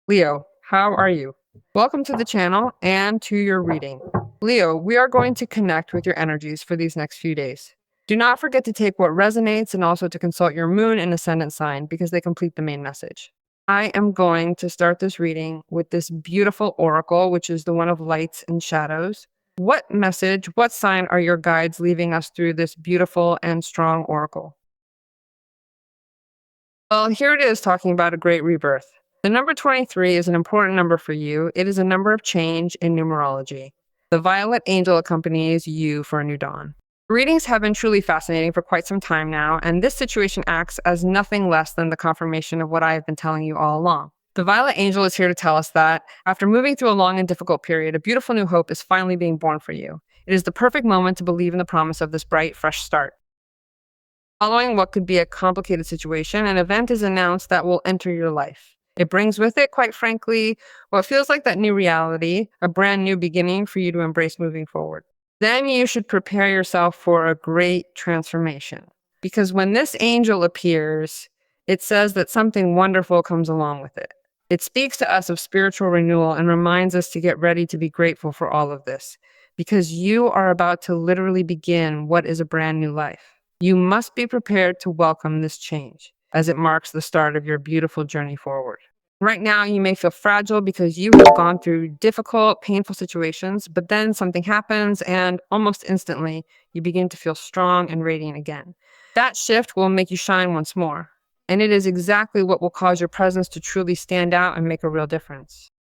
Leo, how are you? Welcome to the channel and to your reading. Leo, we are going to connect with your energies for these next few days. Do not forget to take what resonates and also to consult your moon and ascendant sign because they complete the main message. I am going to start this reading with this beautiful oracle, which is the one of lights and shadows. What message, what sign are your guides leaving us through this beautiful and strong oracle? Well, here it is talking about a great rebirth. The number 23 is an important number for you. It is a number of change in numerology. The violet angel accompanies you for a new dawn. Readings have been truly fascinating for quite some time now, and this situation acts as nothing less than the confirmation of what I have been telling you all along. The violet angel is here to tell us that, after moving through a long and difficult period, a beautiful new hope is finally being born for you. It is the perfect moment to believe in the promise of this bright, fresh start. Following what could be a complicated situation, an event is announced that will enter your life. It brings with it, quite frankly, what feels like that new reality, a brand new beginning for you to embrace moving forward. Then you should prepare yourself for a great transformation. Because when this angel appears, it says that something wonderful comes along with it. It speaks to us of spiritual renewal and reminds us to get ready to be grateful for all of this. Because you are about to literally begin what is a brand new life. You must be prepared to welcome this change as it marks the start of your beautiful journey forward. Right now, you may feel fragile because you have gone through difficult, painful situations, but then something happens and almost instantly, you begin to feel strong and radiant again. That shift will make you shine once more, and it is exactly what will cause your presence to truly stand out and make a real difference.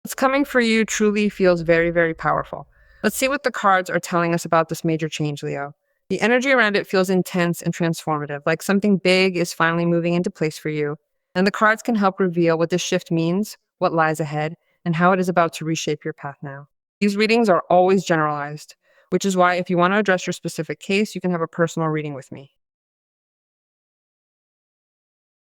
What's coming for you truly feels very, very powerful. Let's see what the cards are telling us about this major change, Leo. The energy around it feels intense and transformative, like something big is finally moving into place for you. And the cards can help reveal what this shift means, what lies ahead, and how it is about to reshape your path now. These readings are always generalized, which is why if you want to address your specific case, you can have a personal reading with me.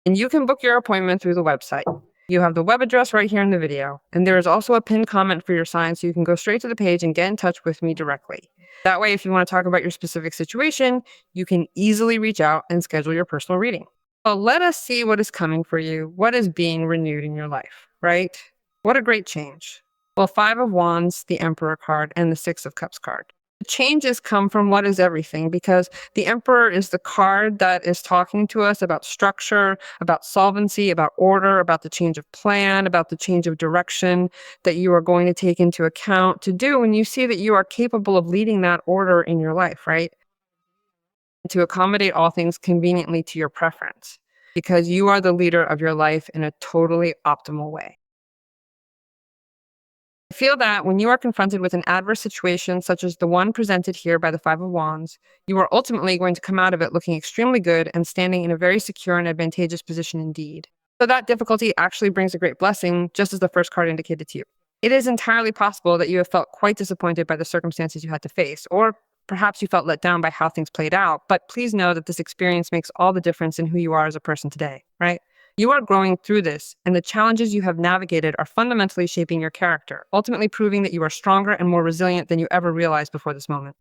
And you can book your appointment through the website. You have the web address right here in the video. And there is also a pinned comment for your sign, so you can go straight to the page and get in touch with me directly. That way, if you want to talk about your specific situation, you can easily reach out and schedule your personal reading. So let us see what is coming for you, what is being renewed in your life, right? What a great change. Well, Five of Wands, the Emperor card, and the Six of Cups card. The changes come from what is everything because the Emperor is the card that is talking to us about structure, about solvency, about order, about the change of plan, about the change of direction that you are going to take into account to do when you see that you are capable of leading that order in your life, right? To accommodate all things conveniently to your preference because you are the leader of your life in a totally optimal way. I feel that when you are confronted with an adverse situation, such as the one presented here by the Five of Wands, you are ultimately going to come out of it looking extremely good and standing in a very secure and advantageous position indeed. So that difficulty actually brings a great blessing, just as the first card indicated to you. It is entirely possible that you have felt quite disappointed by the circumstances you had to face, or perhaps you felt let down by how things played out, but please know that this experience makes all the difference in who you are as a person today, right? You are growing through this, and the challenges you have navigated are fundamentally shaping your character, ultimately proving that you are stronger and more resilient than you ever realized before this moment.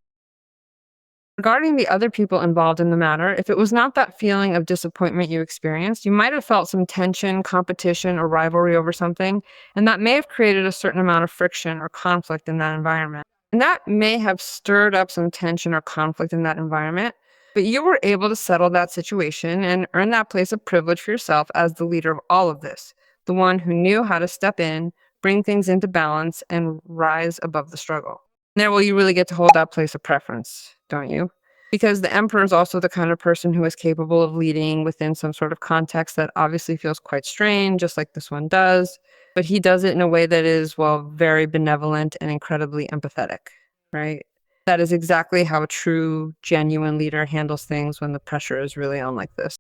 Regarding the other people involved in the matter, if it was not that feeling of disappointment you experienced, you might have felt some tension, competition, or rivalry over something, and that may have created a certain amount of friction or conflict in that environment. And that may have stirred up some tension or conflict in that environment, but you were able to settle that situation and earn that place of privilege for yourself as the leader of all of this, the one who knew how to step in, bring things into balance, and rise above the struggle. Now, well, you really get to hold that place of preference, don't you? Because the emperor is also the kind of person who is capable of leading within some sort of context that obviously feels quite strained, just like this one does. But he does it in a way that is, well, very benevolent and incredibly empathetic, right? That is exactly how a true, genuine leader handles things when the pressure is really on like this.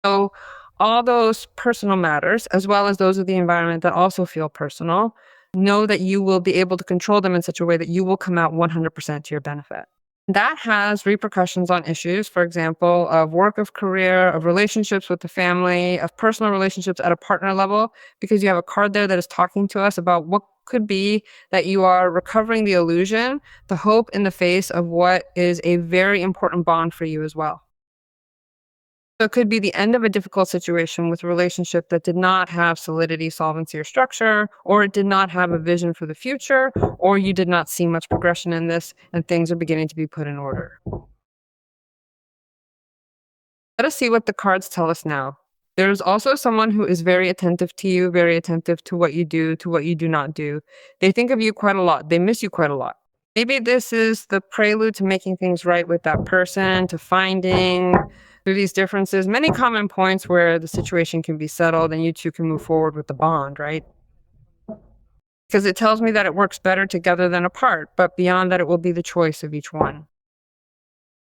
So, all those personal matters, as well as those of the environment that also feel personal, know that you will be able to control them in such a way that you will come out 100% to your benefit. That has repercussions on issues, for example, of work, of career, of relationships with the family, of personal relationships at a partner level, because you have a card there that is talking to us about what could be that you are recovering the illusion, the hope in the face of what is a very important bond for you as well. So it could be the end of a difficult situation with a relationship that did not have solidity, solvency, or structure, or it did not have a vision for the future, or you did not see much progression in this, and things are beginning to be put in order. Let us see what the cards tell us now. There's also someone who is very attentive to you, very attentive to what you do, to what you do not do. They think of you quite a lot. They miss you quite a lot. Maybe this is the prelude to making things right with that person, to finding through these differences many common points where the situation can be settled and you two can move forward with the bond, right? Because it tells me that it works better together than apart, but beyond that, it will be the choice of each one.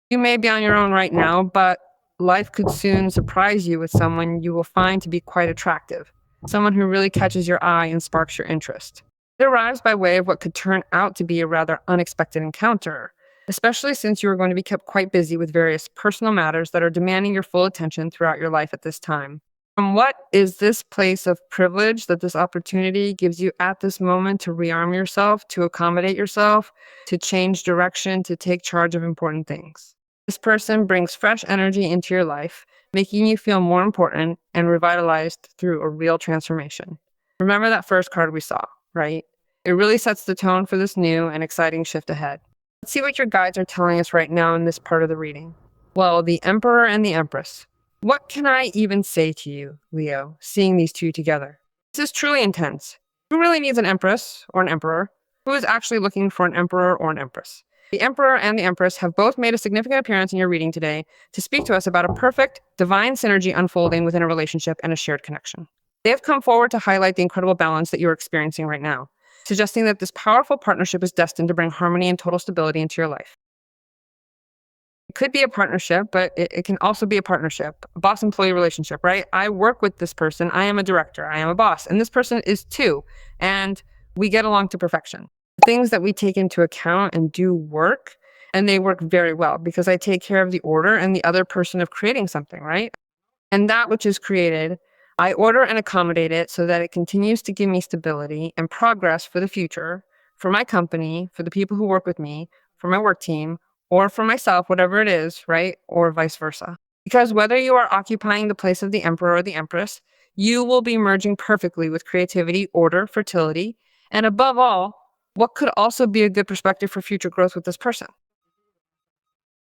You may be on your own right now, but life could soon surprise you with someone you will find to be quite attractive, someone who really catches your eye and sparks your interest. It arrives by way of what could turn out to be a rather unexpected encounter, especially since you are going to be kept quite busy with various personal matters that are demanding your full attention throughout your life at this time. From what is this place of privilege that this opportunity gives you at this moment to rearm yourself, to accommodate yourself, to change direction, to take charge of important things? This person brings fresh energy into your life, making you feel more important and revitalized through a real transformation. Remember that first card we saw, right? It really sets the tone for this new and exciting shift ahead. Let's see what your guides are telling us right now in this part of the reading. Well, the Emperor and the Empress. What can I even say to you, Leo, seeing these two together? This is truly intense. Who really needs an Empress or an Emperor? Who is actually looking for an Emperor or an Empress? The Emperor and the Empress have both made a significant appearance in your reading today to speak to us about a perfect, divine synergy unfolding within a relationship and a shared connection. They have come forward to highlight the incredible balance that you're experiencing right now, suggesting that this powerful partnership is destined to bring harmony and total stability into your life. It could be a partnership, but it can also be a partnership, a boss-employee relationship, right? I work with this person. I am a director. I am a boss. And this person is too. And we get along to perfection. Things that we take into account and do work, and they work very well because I take care of the order and the other person of creating something, right? And that which is created, I order and accommodate it so that it continues to give me stability and progress for the future, for my company, for the people who work with me, for my work team, or for myself, whatever it is, right? Or vice versa. Because whether you are occupying the place of the Emperor or the Empress, you will be merging perfectly with creativity, order, fertility, and above all, what could also be a good perspective for future growth with this person.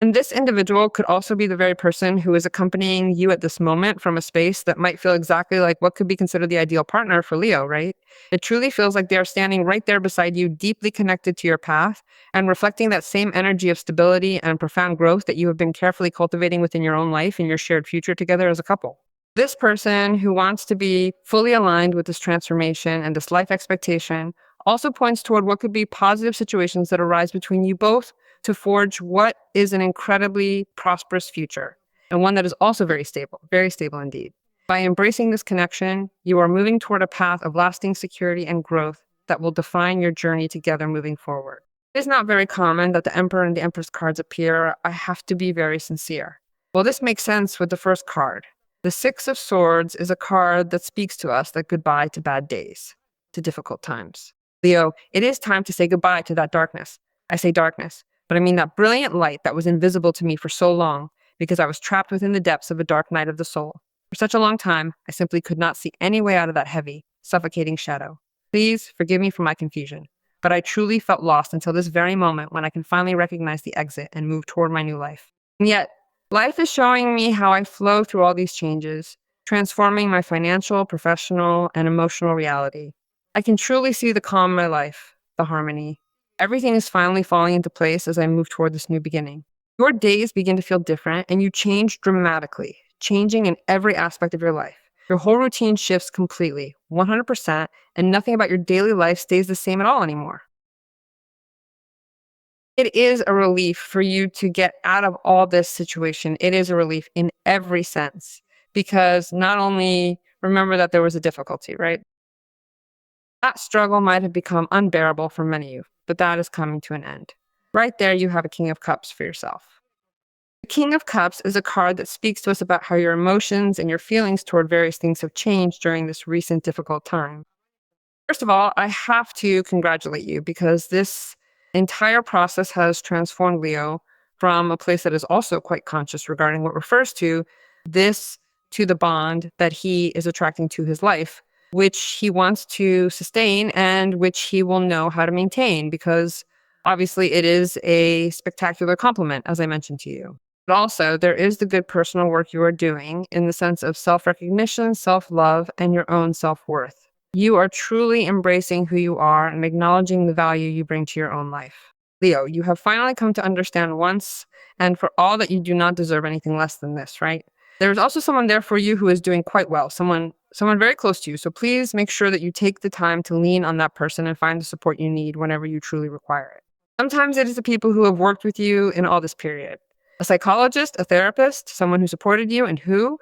And this individual could also be the very person who is accompanying you at this moment from a space that might feel exactly like what could be considered the ideal partner for Leo, right? It truly feels like they are standing right there beside you, deeply connected to your path and reflecting that same energy of stability and profound growth that you have been carefully cultivating within your own life and your shared future together as a couple. This person who wants to be fully aligned with this transformation and this life expectation also points toward what could be positive situations that arise between you both to forge what is an incredibly prosperous future and one that is also very stable indeed. By embracing this connection, you are moving toward a path of lasting security and growth that will define your journey together moving forward. It is not very common that the Emperor and the Empress cards appear. I have to be very sincere. Well, this makes sense with the first card. The Six of Swords is a card that speaks to us that goodbye to bad days, to difficult times. Leo, it is time to say goodbye to that darkness. I say darkness, but I mean that brilliant light that was invisible to me for so long because I was trapped within the depths of a dark night of the soul. For such a long time, I simply could not see any way out of that heavy, suffocating shadow. Please forgive me for my confusion, but I truly felt lost until this very moment when I can finally recognize the exit and move toward my new life. And yet, life is showing me how I flow through all these changes, transforming my financial, professional, and emotional reality. I can truly see the calm in my life, the harmony. Everything is finally falling into place as I move toward this new beginning. Your days begin to feel different and you change dramatically, changing in every aspect of your life. Your whole routine shifts completely, 100%, and nothing about your daily life stays the same at all anymore. It is a relief for you to get out of all this situation. It is a relief in every sense because not only remember that there was a difficulty, right? That struggle might have become unbearable for many of you, but that is coming to an end. Right there, you have a King of Cups for yourself. The King of Cups is a card that speaks to us about how your emotions and your feelings toward various things have changed during this recent difficult time. First of all, I have to congratulate you because this entire process has transformed Leo from a place that is also quite conscious regarding what refers to this to the bond that he is attracting to his life, which he wants to sustain and which he will know how to maintain, because obviously it is a spectacular compliment, as I mentioned to you. But also, there is the good personal work you are doing in the sense of self-recognition, self-love, and your own self-worth. You are truly embracing who you are and acknowledging the value you bring to your own life. Leo, you have finally come to understand once and for all that you do not deserve anything less than this, right? There is also someone there for you who is doing quite well, someone very close to you. So please make sure that you take the time to lean on that person and find the support you need whenever you truly require it. Sometimes it is the people who have worked with you in all this period. A psychologist, a therapist, someone who supported you and who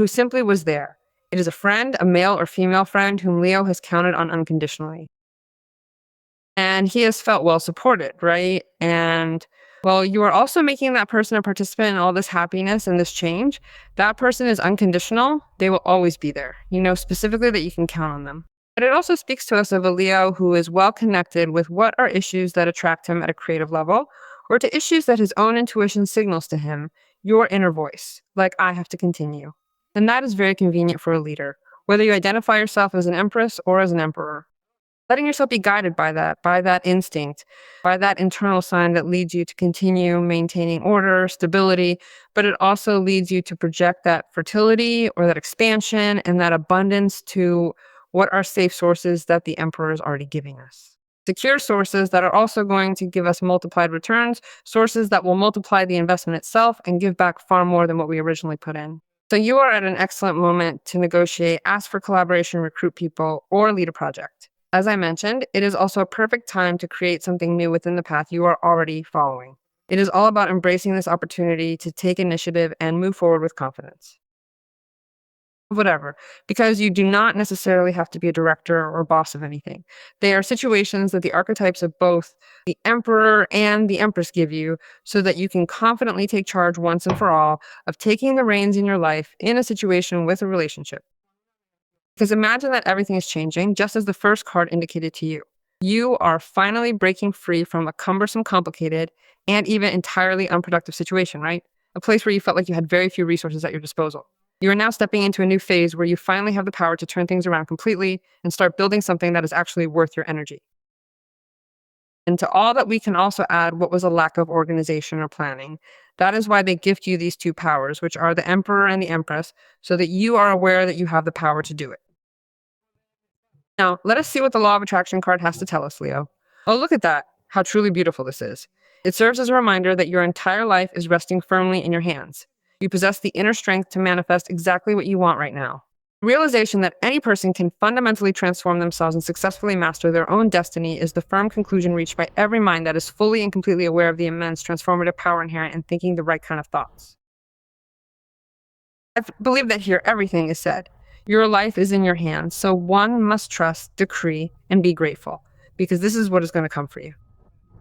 simply was there. It is a friend, a male or female friend whom Leo has counted on unconditionally. And he has felt well supported, right? And well, you are also making that person a participant in all this happiness and this change. That person is unconditional. They will always be there. You know specifically that you can count on them. But it also speaks to us of a Leo who is well connected with what are issues that attract him at a creative level, or to issues that his own intuition signals to him, your inner voice, like I have to continue. And that is very convenient for a leader, whether you identify yourself as an empress or as an emperor. Letting yourself be guided by that instinct, by that internal sign that leads you to continue maintaining order, stability, but it also leads you to project that fertility or that expansion and that abundance to what are safe sources that the emperor is already giving us. Secure sources that are also going to give us multiplied returns, sources that will multiply the investment itself and give back far more than what we originally put in. So you are at an excellent moment to negotiate, ask for collaboration, recruit people, or lead a project. As I mentioned, it is also a perfect time to create something new within the path you are already following. It is all about embracing this opportunity to take initiative and move forward with confidence. Whatever, because you do not necessarily have to be a director or boss of anything. They are situations that the archetypes of both the Emperor and the Empress give you so that you can confidently take charge once and for all of taking the reins in your life in a situation with a relationship. Because imagine that everything is changing, just as the first card indicated to you. You are finally breaking free from a cumbersome, complicated, and even entirely unproductive situation, right? A place where you felt like you had very few resources at your disposal. You are now stepping into a new phase where you finally have the power to turn things around completely and start building something that is actually worth your energy. And to all that, we can also add what was a lack of organization or planning. That is why they gift you these two powers, which are the Emperor and the Empress, so that you are aware that you have the power to do it. Now, let us see what the Law of Attraction card has to tell us, Leo. Oh, look at that. How truly beautiful this is. It serves as a reminder that your entire life is resting firmly in your hands. You possess the inner strength to manifest exactly what you want right now. Realization that any person can fundamentally transform themselves and successfully master their own destiny is the firm conclusion reached by every mind that is fully and completely aware of the immense transformative power inherent in thinking the right kind of thoughts. I believe that here everything is said. Your life is in your hands, so one must trust, decree, and be grateful, because this is what is going to come for you.